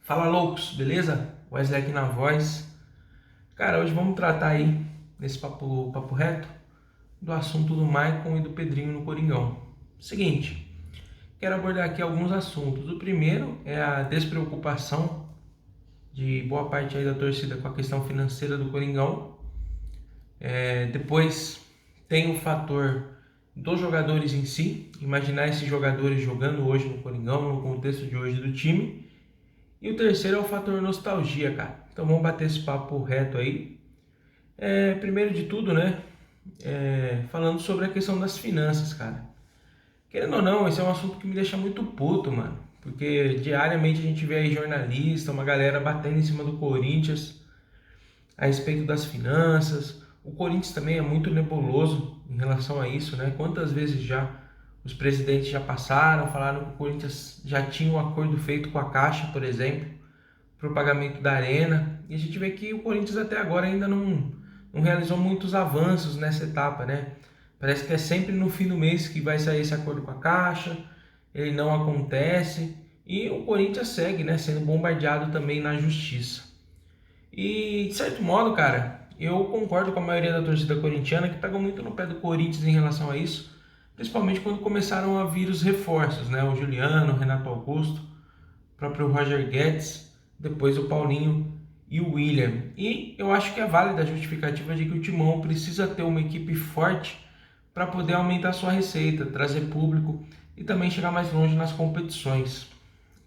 Fala, loucos, beleza? Wesley aqui na voz. Cara, hoje vamos tratar aí, nesse papo reto, do assunto do Maicon e do Pedrinho no Coringão. Seguinte, quero abordar aqui alguns assuntos. O primeiro é a despreocupação de boa parte aí da torcida com a questão financeira do Coringão. Depois tem o fator dos jogadores em si, imaginar esses jogadores jogando hoje no Coringão, no contexto de hoje do time. E o terceiro é o fator nostalgia, cara. Então vamos bater esse papo reto aí. Primeiro de tudo, né? Falando sobre a questão das finanças, cara. Querendo ou não, esse é um assunto que me deixa muito puto, mano. Porque diariamente a gente vê aí jornalista, uma galera batendo em cima do Corinthians a respeito das finanças. O Corinthians também é muito nebuloso em relação a isso, né? Quantas vezes já os presidentes já passaram, falaram que o Corinthians já tinha um acordo feito com a Caixa, por exemplo, para o pagamento da Arena. E a gente vê que o Corinthians até agora ainda não realizou muitos avanços nessa etapa, né? Parece que é sempre no fim do mês que vai sair esse acordo com a Caixa, ele não acontece e o Corinthians segue, né, sendo bombardeado também na justiça. E de certo modo, cara, eu concordo com a maioria da torcida corintiana que pegou muito no pé do Corinthians em relação a isso, principalmente quando começaram a vir os reforços, né? O Juliano, o Renato Augusto, o próprio Roger Guedes, depois o Paulinho e o William. E eu acho que é válida a justificativa de que o Timão precisa ter uma equipe forte para poder aumentar sua receita, trazer público e também chegar mais longe nas competições.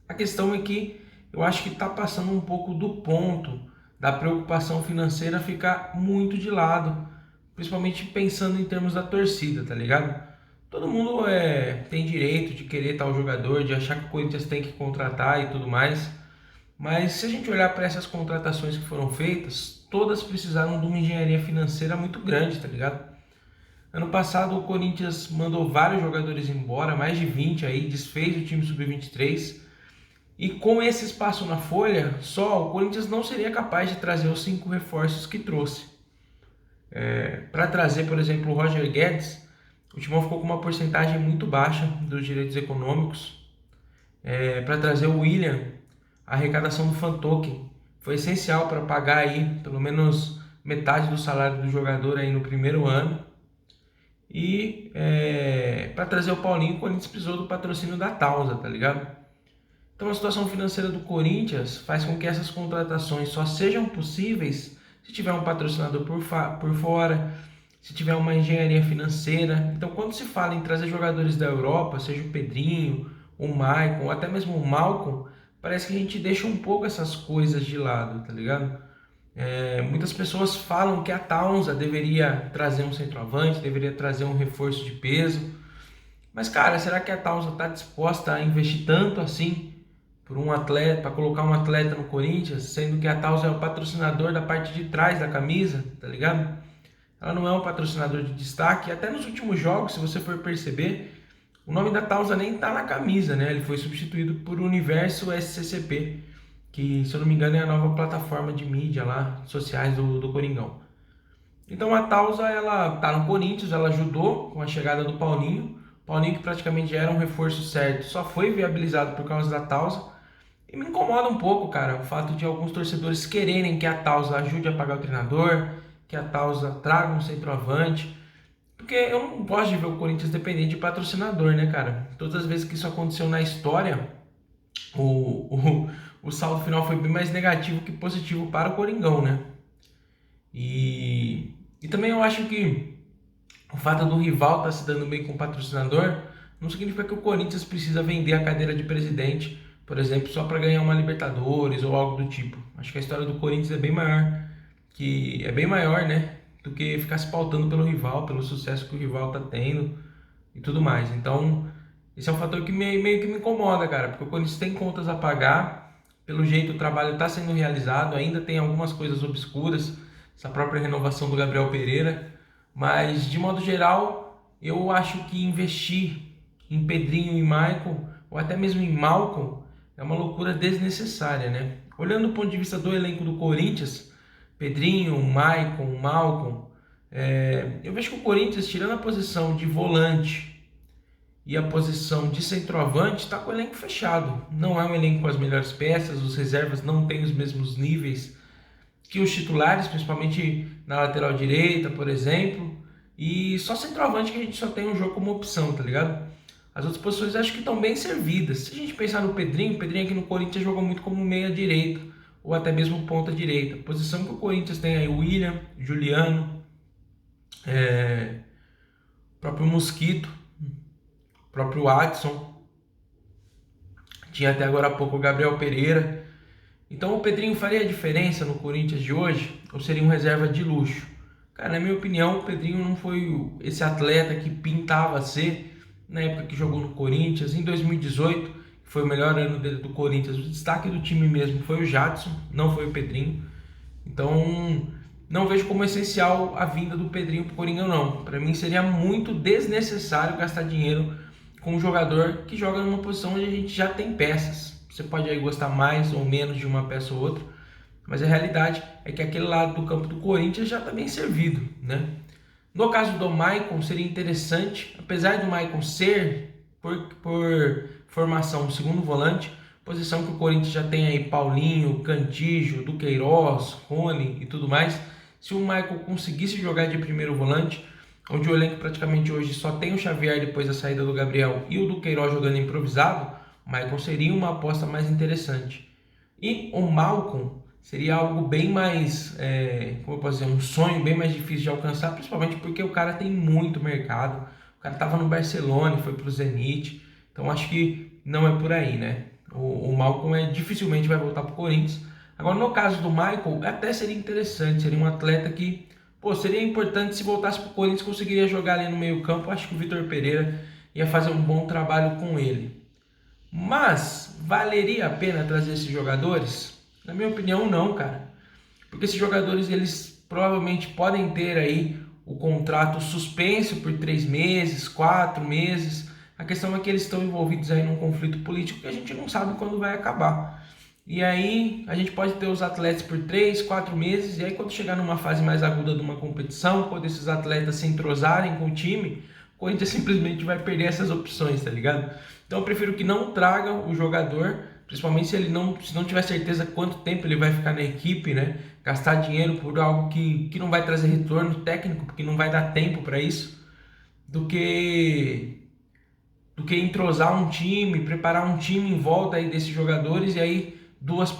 A questão é que eu acho que está passando um pouco do ponto da preocupação financeira ficar muito de lado, principalmente pensando em termos da torcida, tá ligado? Todo mundo tem direito de querer tal jogador, de achar que o Corinthians tem que contratar e tudo mais, mas se a gente olhar para essas contratações que foram feitas, todas precisaram de uma engenharia financeira muito grande, tá ligado? Ano passado o Corinthians mandou vários jogadores embora, mais de 20 aí, desfez o time sub-23. E com esse espaço na folha, só o Corinthians não seria capaz de trazer os 5 reforços que trouxe. Para trazer, por exemplo, o Roger Guedes, o Timão ficou com uma porcentagem muito baixa dos direitos econômicos. Para trazer o William, a arrecadação do fan token foi essencial para pagar aí pelo menos metade do salário do jogador aí no primeiro ano. E para trazer o Paulinho, o Corinthians precisou do patrocínio da Tausa, tá ligado? Então a situação financeira do Corinthians faz com que essas contratações só sejam possíveis se tiver um patrocinador por fora, se tiver uma engenharia financeira. Então quando se fala em trazer jogadores da Europa, seja o Pedrinho, o Maicon, ou até mesmo o Malcom, parece que a gente deixa um pouco essas coisas de lado, tá ligado? Muitas pessoas falam que a Tausa deveria trazer um centroavante, deveria trazer um reforço de peso. Mas, cara, será que a Tausa está disposta a investir tanto assim por um atleta, para colocar um atleta no Corinthians, sendo que a Tausa é o patrocinador da parte de trás da camisa, tá ligado? Ela não é um patrocinador de destaque. Até nos últimos jogos, se você for perceber, o nome da Tausa nem tá na camisa, né? Ele foi substituído por Universo SCCP, que, se eu não me engano, é a nova plataforma de mídia lá, sociais do Coringão. Então a Tausa, ela tá no Corinthians, ela ajudou com a chegada do Paulinho. Paulinho, que praticamente já era um reforço certo, só foi viabilizado por causa da Tausa. E me incomoda um pouco, cara, o fato de alguns torcedores quererem que a Tausa ajude a pagar o treinador, que a Tausa traga um centroavante. Porque eu não gosto de ver o Corinthians dependente de patrocinador, né, cara? Todas as vezes que isso aconteceu na história, o saldo final foi bem mais negativo que positivo para o Coringão, né? E também eu acho que o fato do rival estar se dando bem com o patrocinador não significa que o Corinthians precisa vender a cadeira de presidente, por exemplo, só para ganhar uma Libertadores ou algo do tipo. Acho que a história do Corinthians é bem maior, né, do que ficar se pautando pelo rival, pelo sucesso que o rival está tendo e tudo mais. Então, esse é um fator que meio que me incomoda, cara, porque o Corinthians tem contas a pagar, pelo jeito o trabalho está sendo realizado, ainda tem algumas coisas obscuras, essa própria renovação do Gabriel Pereira, mas de modo geral, eu acho que investir em Pedrinho e Maicon, ou até mesmo em Malcom, é uma loucura desnecessária, né? Olhando do ponto de vista do elenco do Corinthians, Pedrinho, Maicon, Malcom, eu vejo que o Corinthians, tirando a posição de volante e a posição de centroavante está com o elenco fechado. Não é um elenco com as melhores peças, os reservas não têm os mesmos níveis que os titulares, principalmente na lateral direita, por exemplo. E só centroavante que a gente só tem um jogo como opção, tá ligado? As outras posições acho que estão bem servidas. Se a gente pensar no Pedrinho, o Pedrinho aqui no Corinthians jogou muito como meia direita, ou até mesmo ponta direita. Posição que o Corinthians tem aí o William, Juliano, o próprio Mosquito, o próprio Watson. Tinha até agora há pouco o Gabriel Pereira. Então o Pedrinho faria a diferença no Corinthians de hoje? Ou seria um reserva de luxo? Cara, na minha opinião, o Pedrinho não foi esse atleta que pintava ser na época que jogou no Corinthians. Em 2018, que foi o melhor ano dele do Corinthians, o destaque do time mesmo foi o Jadson, não foi o Pedrinho. Então, não vejo como essencial a vinda do Pedrinho para o Coringão, não. Para mim seria muito desnecessário gastar dinheiro com um jogador que joga numa posição onde a gente já tem peças. Você pode aí gostar mais ou menos de uma peça ou outra, mas a realidade é que aquele lado do campo do Corinthians já está bem servido, né? No caso do Maicon, seria interessante, apesar do Maicon ser, por formação, o segundo volante, posição que o Corinthians já tem aí Paulinho, Cantígio, Duqueiroz, Rony e tudo mais. Se o Maicon conseguisse jogar de primeiro volante, onde o elenco praticamente hoje só tem o Xavier depois da saída do Gabriel e o Duqueiroz jogando improvisado, o Maicon seria uma aposta mais interessante. E o Malcom seria algo bem mais, como eu posso dizer, um sonho bem mais difícil de alcançar, principalmente porque o cara tem muito mercado. O cara estava no Barcelona, foi para o Zenit, então acho que não é por aí, né? O Malcom dificilmente vai voltar para o Corinthians. Agora, no caso do Michael, até seria interessante, seria um atleta que, seria importante se voltasse para o Corinthians, conseguiria jogar ali no meio campo. Acho que o Vitor Pereira ia fazer um bom trabalho com ele. Mas, valeria a pena trazer esses jogadores? Na minha opinião, não, cara. Porque esses jogadores, eles provavelmente podem ter aí o contrato suspenso por 3 meses, 4 meses. A questão é que eles estão envolvidos aí num conflito político que a gente não sabe quando vai acabar. E aí a gente pode ter os atletas por 3, 4 meses, e aí quando chegar numa fase mais aguda de uma competição, quando esses atletas se entrosarem com o time, o Corinthians simplesmente vai perder essas opções, tá ligado? Então eu prefiro que não traga o jogador, principalmente se não tiver certeza quanto tempo ele vai ficar na equipe, né? Gastar dinheiro por algo que não vai trazer retorno técnico, porque não vai dar tempo para isso, do que entrosar um time, preparar um time em volta aí desses jogadores, e aí duas,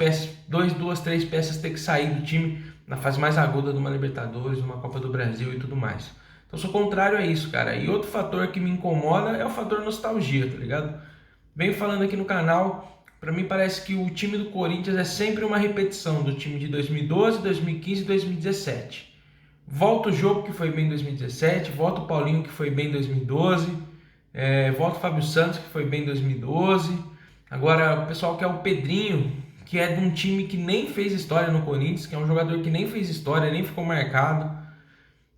três peças ter que sair do time na fase mais aguda de uma Libertadores, uma Copa do Brasil e tudo mais. Então eu sou contrário a isso, cara. E outro fator que me incomoda é o fator nostalgia, tá ligado? Venho falando aqui no canal, pra mim parece que o time do Corinthians é sempre uma repetição do time de 2012, 2015 e 2017. Volta o jogo que foi bem em 2017, volta o Paulinho que foi bem em 2012, volta o Fábio Santos que foi bem em 2012. Agora o pessoal quer o Pedrinho, que é de um time que nem fez história no Corinthians, que é um jogador que nem fez história, nem ficou marcado.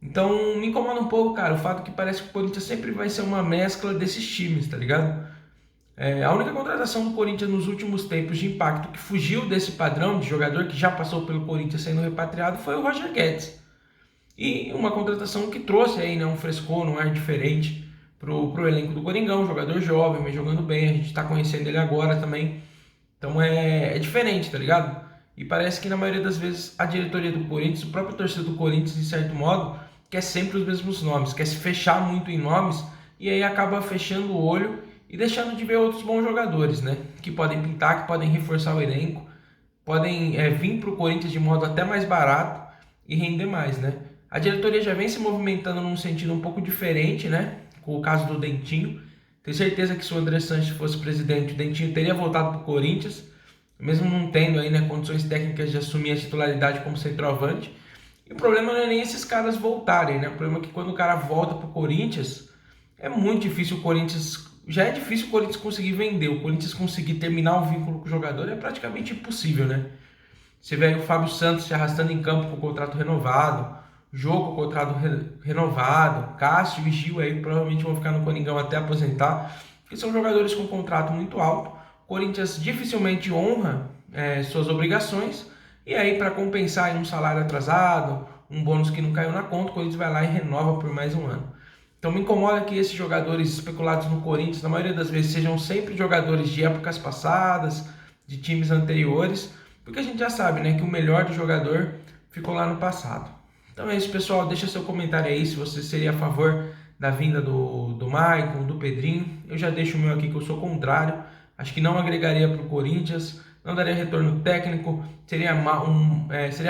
Então me incomoda um pouco, cara, o fato que parece que o Corinthians sempre vai ser uma mescla desses times, tá ligado? A única contratação do Corinthians nos últimos tempos de impacto que fugiu desse padrão de jogador que já passou pelo Corinthians sendo repatriado foi o Roger Guedes. E uma contratação que trouxe aí, né, um frescor, um ar diferente pro elenco do Coringão, um jogador jovem, mas jogando bem, a gente tá conhecendo ele agora também. Então é diferente, tá ligado? E parece que na maioria das vezes a diretoria do Corinthians, o próprio torcedor do Corinthians, de certo modo, quer sempre os mesmos nomes, quer se fechar muito em nomes, e aí acaba fechando o olho e deixando de ver outros bons jogadores, né? Que podem pintar, que podem reforçar o elenco, podem vir para o Corinthians de modo até mais barato e render mais, né? A diretoria já vem se movimentando num sentido um pouco diferente, né? Com o caso do Dentinho. Tenho certeza que se o André Sanches fosse presidente, o Dentinho teria voltado para o Corinthians, mesmo não tendo aí, né, condições técnicas de assumir a titularidade como centroavante. E o problema não é nem esses caras voltarem, né? O problema é que quando o cara volta para o Corinthians, é muito difícil o Corinthians... Já é difícil o Corinthians conseguir vender, o Corinthians conseguir terminar o vínculo com o jogador é praticamente impossível, né? Você vê aí o Fábio Santos se arrastando em campo com o contrato renovado, Jô com o contrato renovado, Cássio e Gil aí provavelmente vão ficar no Coringão até aposentar, porque são jogadores com contrato muito alto. O Corinthians dificilmente honra suas obrigações, e aí para compensar aí um salário atrasado, um bônus que não caiu na conta, o Corinthians vai lá e renova por mais um ano. Então me incomoda que esses jogadores especulados no Corinthians, na maioria das vezes, sejam sempre jogadores de épocas passadas, de times anteriores, porque a gente já sabe, né, que o melhor do jogador ficou lá no passado. Então é isso, pessoal. Deixa seu comentário aí se você seria a favor da vinda do Maicon, do Pedrinho. Eu já deixo o meu aqui que eu sou contrário. Acho que não agregaria para o Corinthians, não daria retorno técnico, seria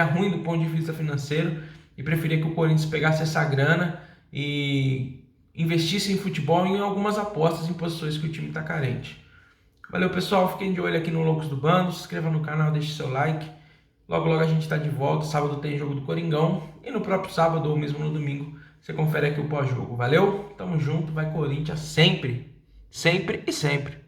ruim do ponto de vista financeiro, e preferia que o Corinthians pegasse essa grana e investisse em futebol e em algumas apostas em posições que o time está carente. Valeu, pessoal. Fiquem de olho aqui no Loucos do Bando. Se inscreva no canal, deixe seu like. Logo, logo a gente está de volta. Sábado tem jogo do Coringão. E no próprio sábado ou mesmo no domingo você confere aqui o pós-jogo. Valeu? Tamo junto. Vai Corinthians sempre. Sempre e sempre.